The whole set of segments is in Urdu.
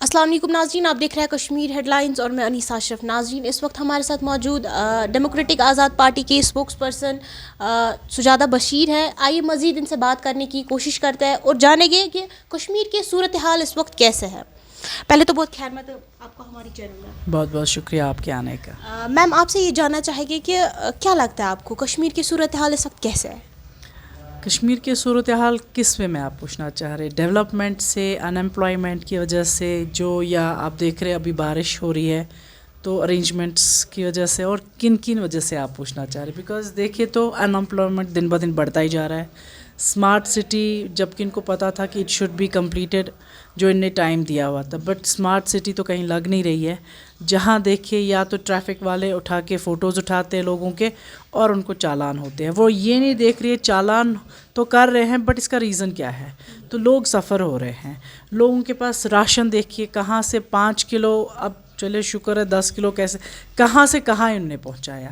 السلام علیکم ناظرین، آپ دیکھ رہے ہیں کشمیر ہیڈ لائنز اور میں انیسہ اشرف. ناظرین، اس وقت ہمارے ساتھ موجود ڈیموکریٹک آزاد پارٹی کے اسپوکس پرسن سجادہ بشیر ہے. آئیے مزید ان سے بات کرنے کی کوشش کرتے ہیں اور جانیں گے کہ کشمیر کی صورتحال اس وقت کیسے ہے. پہلے تو بہت خیر مقدم آپ کو ہماری چینل میں بہت بہت شکریہ آپ کے آنے کا. میم، آپ سے یہ جاننا چاہیں گے کہ کیا لگتا ہے آپ کو کشمیر کی صورتحال اس وقت کیسے ہے؟ کشمیر کی صورتحال کس وے میں آپ پوچھنا چاہ رہے؟ ڈیولپمنٹ سے، ان ایمپلائمنٹ کی وجہ سے، جو یا آپ دیکھ رہے ابھی بارش ہو رہی ہے تو ارینجمنٹس کی وجہ سے، اور کن کن وجہ سے آپ پوچھنا چاہ رہے؟ بیکاز دیکھیے تو ان ایمپلائمنٹ دن بہ دن بڑھتا ہی جا رہا ہے. اسمارٹ سٹی جب کہ ان کو پتہ تھا کہ اٹ شوڈ بی کمپلیٹڈ، جو ان نے ٹائم دیا ہوا تھا، بٹ اسمارٹ سٹی تو کہیں لگ نہیں رہی ہے. جہاں دیکھیے یا تو ٹریفک والے اٹھا کے فوٹوز اٹھاتے ہیں لوگوں کے اور ان کو چالان ہوتے ہیں. وہ یہ نہیں دیکھ رہی ہے چالان تو کر رہے ہیں بٹ اس کا ریزن کیا ہے. تو لوگ سفر ہو رہے ہیں. لوگوں کے پاس راشن دیکھیے کہاں سے 5 کلو، اب چلے شکر ہے 10 کلو کیسے کہاں سے کہاں ان نے پہنچایا.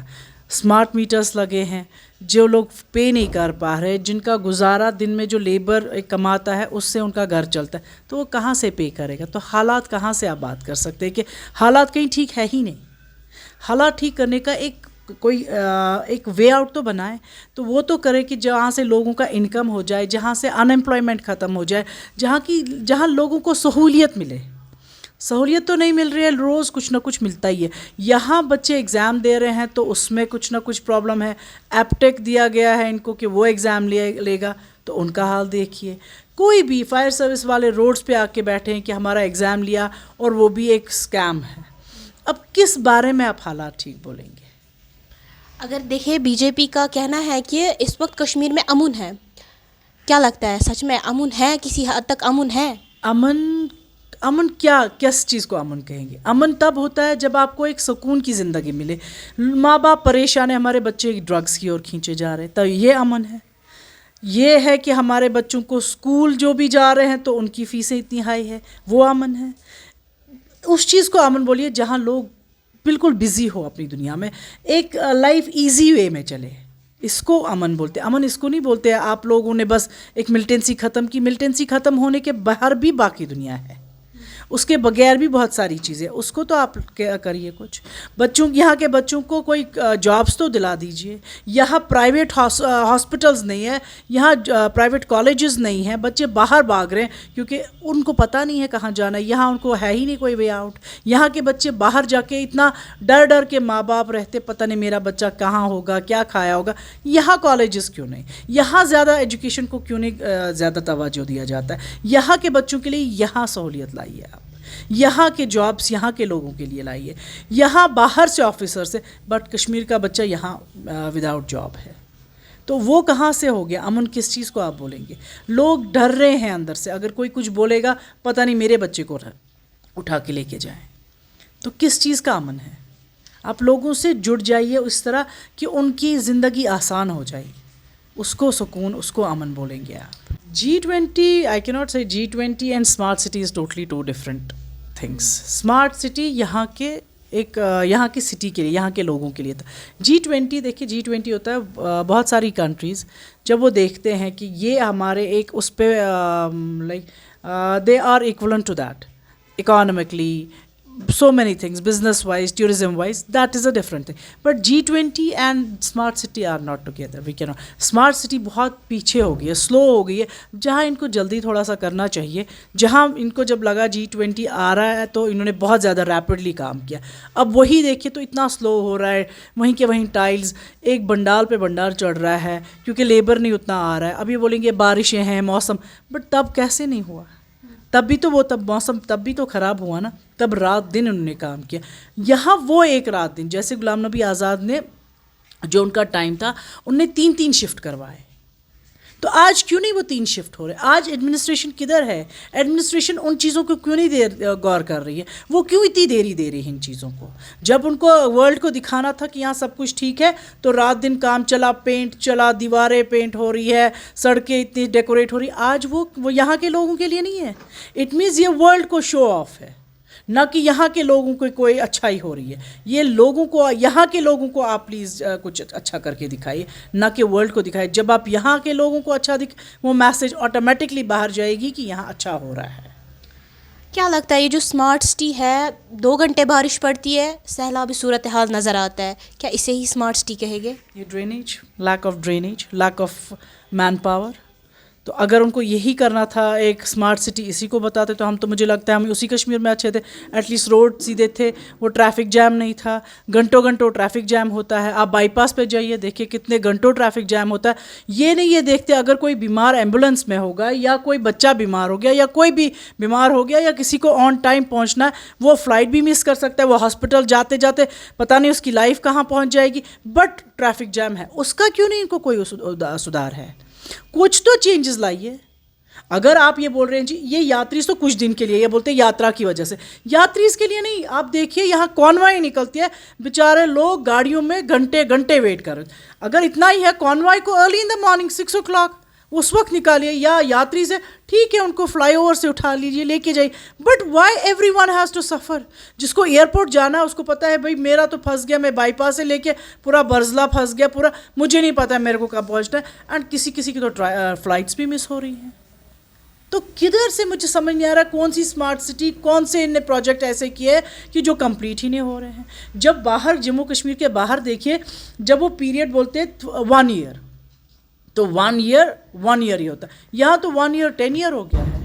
اسمارٹ میٹرز لگے ہیں. جو لوگ پے نہیں کر پا رہے، جن کا گزارا دن میں جو لیبر کماتا ہے اس سے ان کا گھر چلتا ہے، تو وہ کہاں سے پے کرے گا؟ تو حالات کہاں سے آپ بات کر سکتے ہیں کہ حالات کہیں ٹھیک ہے ہی نہیں. حالات ٹھیک کرنے کا ایک وے آؤٹ تو بنائے. تو وہ تو کرے کہ جہاں سے لوگوں کا انکم ہو جائے، جہاں سے ان ایمپلائمنٹ ختم ہو جائے، جہاں لوگوں کو سہولیت ملے. سہولیت تو نہیں مل رہی ہے، روز کچھ نہ کچھ ملتا ہی ہے. یہاں بچے ایگزام دے رہے ہیں تو اس میں کچھ نہ کچھ پرابلم ہے. ایپٹیک دیا گیا ہے ان کو کہ وہ ایگزام لے گا، تو ان کا حال دیکھیے. کوئی بھی فائر سروس والے روڈز پہ آ کے بیٹھے ہیں کہ ہمارا ایگزام لیا، اور وہ بھی ایک اسکیم ہے. اب کس بارے میں آپ حالات ٹھیک بولیں گے؟ اگر دیکھیں، بی جے پی کا کہنا ہے کہ اس وقت کشمیر میں امن ہے. کیا لگتا ہے، سچ میں امن ہے؟ کسی حد تک امن ہے؟ امن کیا، کس چیز کو امن کہیں گے؟ امن تب ہوتا ہے جب آپ کو ایک سکون کی زندگی ملے. ماں باپ پریشان ہیں، ہمارے بچے ڈرگس کی اور کھینچے جا رہے ہیں، تو یہ امن ہے. یہ ہے کہ ہمارے بچوں کو اسکول جو بھی جا رہے ہیں تو ان کی فیسیں اتنی ہائی ہے، وہ امن ہے. اس چیز کو امن بولیے جہاں لوگ بالکل بزی ہو اپنی دنیا میں، ایک لائف ایزی وے میں چلے. اس کو امن بولتے. امن اس کو نہیں بولتے آپ لوگوں نے بس ایک ملٹنسی ختم کی. ملٹنسی ختم ہونے کے باہر بھی باقی دنیا ہے، اس کے بغیر بھی بہت ساری چیزیں. اس کو تو آپ کریے کچھ. یہاں کے بچوں کو کوئی جابس تو دلا دیجئے. یہاں پرائیویٹ ہاسپٹلز نہیں ہے، یہاں پرائیویٹ کالجز نہیں ہیں. بچے باہر بھاگ رہے ہیں کیونکہ ان کو پتہ نہیں ہے کہاں جانا ہے. یہاں ان کو ہے ہی نہیں کوئی وے آؤٹ. یہاں کے بچے باہر جا کے اتنا ڈر کے ماں باپ رہتے، پتہ نہیں میرا بچہ کہاں ہوگا، کیا کھایا ہوگا. یہاں کالجز کیوں نہیں؟ یہاں زیادہ ایجوکیشن کو کیوں نہیں زیادہ توجہ دیا جاتا ہے؟ یہاں کے بچوں کے لیے یہاں سہولیت لائیے آپ. یہاں کے جابس یہاں کے لوگوں کے لیے لائیے. یہاں باہر سے آفیسر سے، بٹ کشمیر کا بچہ یہاں وداؤٹ جاب ہے. تو وہ کہاں سے ہو گیا امن؟ کس چیز کو آپ بولیں گے؟ لوگ ڈر رہے ہیں اندر سے. اگر کوئی کچھ بولے گا، پتہ نہیں میرے بچے کو اٹھا کے لے کے جائیں. تو کس چیز کا امن ہے؟ آپ لوگوں سے جڑ جائیے اس طرح کہ ان کی زندگی آسان ہو جائے. اس کو سکون، اس کو امن بولیں گے آپ. G20, I cannot say G20 and smart city is totally two different things. Smart city یہاں کی سٹی کے لیے، یہاں کے لوگوں کے لیے تھا. G20 دیکھیے، G20 ہوتا ہے بہت ساری کنٹریز. جب وہ دیکھتے ہیں کہ یہ ہمارے ایک اس پہ like they are equivalent to that economically, so many things, business wise, tourism wise, that is a different thing. But G20 and smart city are not together. We cannot. Smart city بہت پیچھے ہو گئی ہے، سلو ہو گئی ہے. جہاں ان کو جلدی تھوڑا سا کرنا چاہیے، جہاں ان کو جب لگا G20 آ رہا ہے تو انہوں نے بہت زیادہ ریپڈلی کام کیا. اب وہی دیکھیے تو اتنا سلو ہو رہا ہے. وہیں کے وہیں ٹائلز، ایک بنڈال پہ بنڈال چڑھ رہا ہے کیونکہ لیبر نہیں اتنا آ رہا ہے. اب یہ بولیں گے بارشیں ہیں، موسم، بٹ تب کیسے نہیں ہوا؟ تب موسم تب بھی تو خراب ہوا نا. تب رات دن انہوں نے کام کیا. یہاں وہ ایک رات دن، جیسے غلام نبی آزاد نے، جو ان کا ٹائم تھا، ان نے 3 شفٹ کروائے. تو آج کیوں نہیں وہ 3 شفٹ ہو رہے؟ آج ایڈمنسٹریشن کدھر ہے؟ ایڈمنسٹریشن ان چیزوں کو کیوں نہیں غور کر رہی ہے؟ وہ کیوں اتنی دیری دے رہی ہے ان چیزوں کو؟ جب ان کو ورلڈ کو دکھانا تھا کہ یہاں سب کچھ ٹھیک ہے، تو رات دن کام چلا، پینٹ چلا، دیواریں پینٹ ہو رہی ہے، سڑکیں اتنی ڈیکوریٹ ہو رہی. آج وہ یہاں کے لوگوں کے لیے نہیں ہے. اٹ مینز یہ ورلڈ کو شو آف ہے، نہ کہ یہاں کے لوگوں کو کوئی اچھائی ہو رہی ہے. یہ لوگوں کو، یہاں کے لوگوں کو آپ پلیز کچھ اچھا کر کے دکھائیے، نہ کہ ورلڈ کو دکھائیے. جب آپ یہاں کے لوگوں کو اچھا وہ میسج آٹومیٹکلی باہر جائے گی کہ یہاں اچھا ہو رہا ہے. کیا لگتا ہے یہ جو اسمارٹ سٹی ہے 2 گھنٹے بارش پڑتی ہے سیلابی صورتحال نظر آتا ہے, کیا اسے ہی اسمارٹ سٹی کہے گے؟ یہ drainage, lack of man power. تو اگر ان کو یہی کرنا تھا, ایک اسمارٹ سٹی اسی کو بتاتے, تو ہم تو مجھے لگتا ہے ہم اسی کشمیر میں اچھے تھے. ایٹ لیسٹ روڈ سیدھے تھے, وہ ٹریفک جام نہیں تھا. گھنٹوں گھنٹوں ٹریفک جام ہوتا ہے, آپ بائی پاس پہ جائیے دیکھیے کتنے گھنٹوں ٹریفک جام ہوتا ہے. یہ نہیں یہ دیکھتے اگر کوئی بیمار ایمبولینس میں ہوگا یا کوئی بچہ بیمار ہو گیا یا کوئی بھی بیمار ہو گیا یا کسی کو آن ٹائم پہنچنا ہے, وہ فلائٹ بھی مس کر سکتا ہے, وہ ہاسپٹل جاتے جاتے پتہ نہیں اس کی لائف کہاں پہنچ جائے گی, بٹ ٹریفک جام ہے. اس کا کیوں نہیں ان کو کوئی سدھار ہے؟ کچھ تو چینجز لائیے. اگر آپ یہ بول رہے ہیں جی یہ یاتریز تو کچھ دن کے لیے, یہ بولتے ہیں یاترا کی وجہ سے, یاتریز کے لیے نہیں. آپ دیکھیے یہاں کانوائے نکلتی ہے, بیچارے لوگ گاڑیوں میں گھنٹے گھنٹے ویٹ کر رہے. اگر اتنا ہی ہے کانوائے کو early in the morning 6 o'clock اس وقت نکالیے, یا یاتری سے ٹھیک ہے ان کو فلائی اوور سے اٹھا لیجیے لے کے جائیے, but why everyone has to suffer? جس کو ایئرپورٹ جانا ہے اس کو پتہ ہے بھائی میرا تو پھنس گیا, میں بائی پاس سے لے کے پورا برزلہ پھنس گیا, پورا مجھے نہیں پتہ ہے میرے کو کب پہنچنا ہے. اینڈ کسی کسی کی تو فلائٹس بھی مس ہو رہی ہیں. تو کدھر سے مجھے سمجھ نہیں آ رہا کون سی اسمارٹ سٹی, کون سے ان نے پروجیکٹ ایسے کیے کہ جو کمپلیٹ ہی نہیں ہو رہے ہیں. جب باہر جموں کشمیر کے باہر دیکھیے, جب وہ پیریڈ بولتے ہیں 1 year, تو 1 year ہی ہوتا ہے. یہاں تو 1 year 10 year ہو گیا ہے.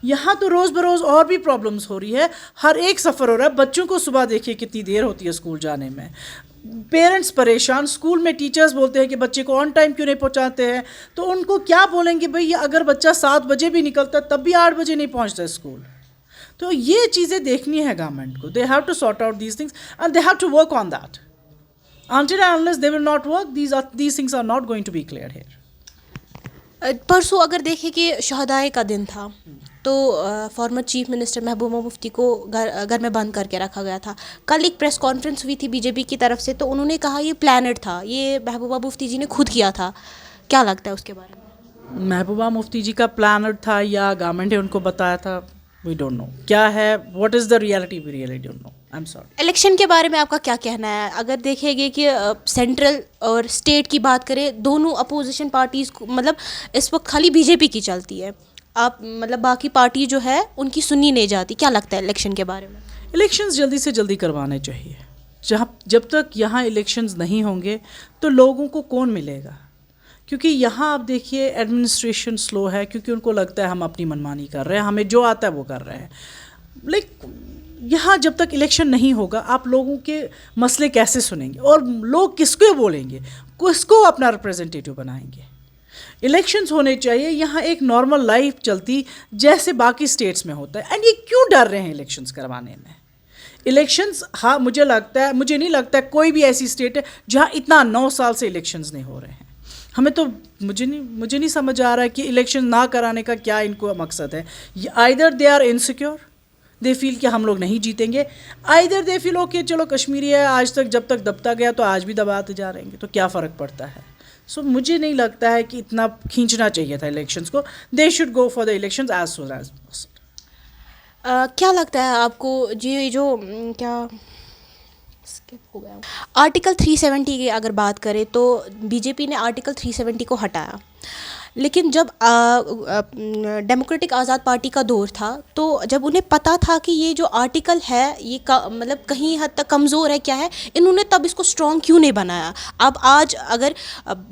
یہاں تو روز بروز اور بھی پرابلمس ہو رہی ہے, ہر ایک سفر ہو رہا ہے. بچوں کو صبح دیکھیے کتنی دیر ہوتی ہے اسکول جانے میں, پیرنٹس پریشان, اسکول میں ٹیچرز بولتے ہیں کہ بچے کو آن ٹائم کیوں نہیں پہنچاتے ہیں. تو ان کو کیا بولیں گے بھئی, اگر بچہ 7 بجے بھی نکلتا تب بھی 8 بجے نہیں پہنچتا اسکول. تو یہ چیزیں دیکھنی ہے گورنمنٹ کو. They have to sort out these things and they have to work on that. Until and unless they will not work, these things are not going to be cleared here. پرسوں اگر دیکھیں کہ شہدائے کا دن تھا تو farmer chief minister Mehbooba Mufti کو گھر میں بند کر کے رکھا گیا تھا. کل ایک پریس کانفرنس ہوئی تھی بی جے پی کی طرف سے, تو انہوں نے کہا یہ پلانڈ تھا, یہ محبوبہ مفتی جی نے خود کیا تھا. کیا لگتا ہے اس کے بارے میں؟ محبوبہ مفتی جی کا پلانڈ تھا یا گورنمنٹ نے ان کو بتایا تھا, وی ڈونٹ نو کیا ہے. What is the reality, we really don't know. I am sorry. Election کے بارے میں آپ کا کیا کہنا ہے؟ اگر دیکھیں گے کہ سینٹرل اور اسٹیٹ کی بات کریں, دونوں اپوزیشن پارٹیز کو مطلب اس وقت خالی بی جے پی کی چلتی ہے, آپ مطلب باقی پارٹی جو ہے ان کی سنی نہیں جاتی. کیا لگتا ہے الیکشن کے بارے میں؟ الیکشنز جلدی سے جلدی کروانے چاہیے. جب تک یہاں الیکشنز نہیں ہوں گے تو لوگوں کو کون ملے گا؟ کیونکہ یہاں آپ دیکھیے ایڈمنسٹریشن سلو ہے, کیونکہ ان کو لگتا ہے ہم اپنی منمانی کر رہے ہیں, ہمیں جو آتا ہے وہ کر رہے ہیں. یہاں جب تک الیکشن نہیں ہوگا آپ لوگوں کے مسئلے کیسے سنیں گے, اور لوگ کس کو بولیں گے, کس کو اپنا ریپرزینٹیٹیو بنائیں گے؟ الیکشنز ہونے چاہیے. یہاں ایک نارمل لائف چلتی جیسے باقی اسٹیٹس میں ہوتا ہے. اینڈ یہ کیوں ڈر رہے ہیں الیکشنز کروانے میں؟ الیکشنز, ہاں مجھے نہیں لگتا ہے کوئی بھی ایسی اسٹیٹ ہے جہاں اتنا 9 سال سے الیکشنز نہیں ہو رہے ہیں. ہمیں تو مجھے نہیں سمجھ آ رہا ہے کہ الیکشن نہ کرانے کا کیا ان کو مقصد ہے. آئیدر دے آر انسیکیور, دے فیل کہ ہم لوگ نہیں جیتیں گے, آئیدر دے فیل اوکے چلو کشمیری ہے, آج تک جب تک دبتا گیا تو آج بھی دباتے جا رہیں گے, تو کیا فرق پڑتا ہے. سو مجھے نہیں لگتا ہے کہ اتنا کھینچنا چاہیے تھا الیکشنز کو. They should go for the elections as soon as possible. کیا لگتا ہے آپ کو جی جو کیا اسکپ ہو گیا آرٹیکل 370 کی اگر بات کریں تو بی جے پی نے آرٹیکل 370 کو ہٹایا, لیکن جب ڈیموکریٹک آزاد پارٹی کا دور تھا تو جب انہیں پتہ تھا کہ یہ جو آرٹیکل ہے یہ مطلب کہیں حد تک کمزور ہے کیا ہے, انہوں نے تب اس کو اسٹرانگ کیوں نہیں بنایا؟ اب آج اگر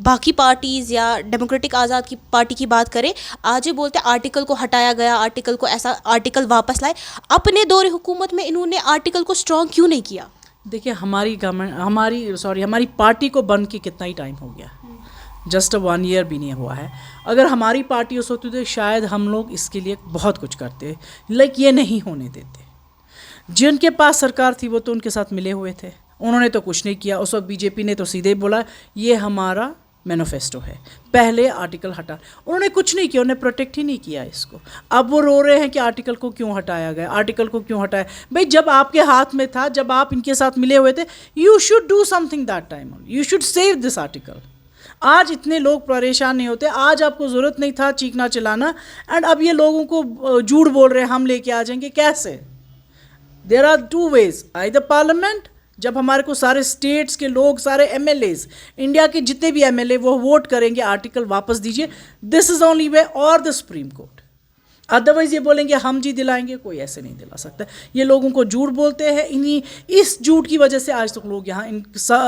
باقی پارٹیز یا ڈیموکریٹک آزاد کی پارٹی کی بات کریں, آج یہ بولتے ہیں آرٹیکل کو ہٹایا گیا, آرٹیکل کو ایسا آرٹیکل واپس لائے. اپنے دور حکومت میں انہوں نے آرٹیکل کو اسٹرانگ کیوں نہیں کیا؟ دیکھیے ہماری پارٹی کو بن کے کتنا ہی ٹائم ہو گیا, جسٹ 1 year بھی نہیں ہوا ہے. اگر ہماری پارٹی اس وقت تو شاید ہم لوگ اس کے لیے بہت کچھ کرتے, یہ نہیں ہونے دیتے. جن کے پاس سرکار تھی وہ تو ان کے ساتھ ملے ہوئے تھے, انہوں نے تو کچھ نہیں کیا. اس وقت بی جے پی نے تو سیدھے بولا یہ ہمارا مینیفیسٹو ہے, پہلے آرٹیکل ہٹا. انہوں نے کچھ نہیں کیا, انہوں نے پروٹیکٹ ہی نہیں کیا اس کو. اب وہ رو رہے ہیں کہ آرٹیکل کو کیوں ہٹایا گیا, آرٹیکل کو کیوں ہٹایا. بھائی جب آپ کے ہاتھ میں تھا, جب آپ ان کے ساتھ ملے ہوئے تھے, you should do some thing that time, you should save this article. آج اتنے لوگ پریشان نہیں ہوتے, آج آپ کو ضرورت نہیں تھا چیخنا چلانا. اینڈ اب یہ لوگوں کو جھوٹ بول رہے ہیں ہم لے کے آ جائیں گے, کیسے؟ There are 2 ways, either parliament, جب ہمارے کو سارے اسٹیٹس کے لوگ, سارے ایم ایل ایز, انڈیا کے جتنے بھی ایم ایل اے وہ ووٹ کریں گے آرٹیکل واپس دیجیے, دس از اونلی وے, اور دا سپریم کورٹ. ادروائز یہ بولیں گے ہم جی دلائیں گے، کوئی ایسے نہیں دلا سکتا. یہ لوگوں کو جھوٹ بولتے ہیں، اس جھوٹ کی وجہ سے آج تک لوگ یہاں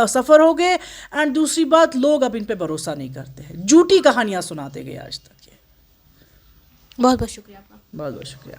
سفر ہو گئے. اینڈ دوسری بات، لوگ اب ان پہ بھروسہ نہیں کرتے ہیں، جھوٹی کہانیاں سناتے گئے آج تک. بہت بہت شکریہ آپ کا. بہت بہت شکریہ.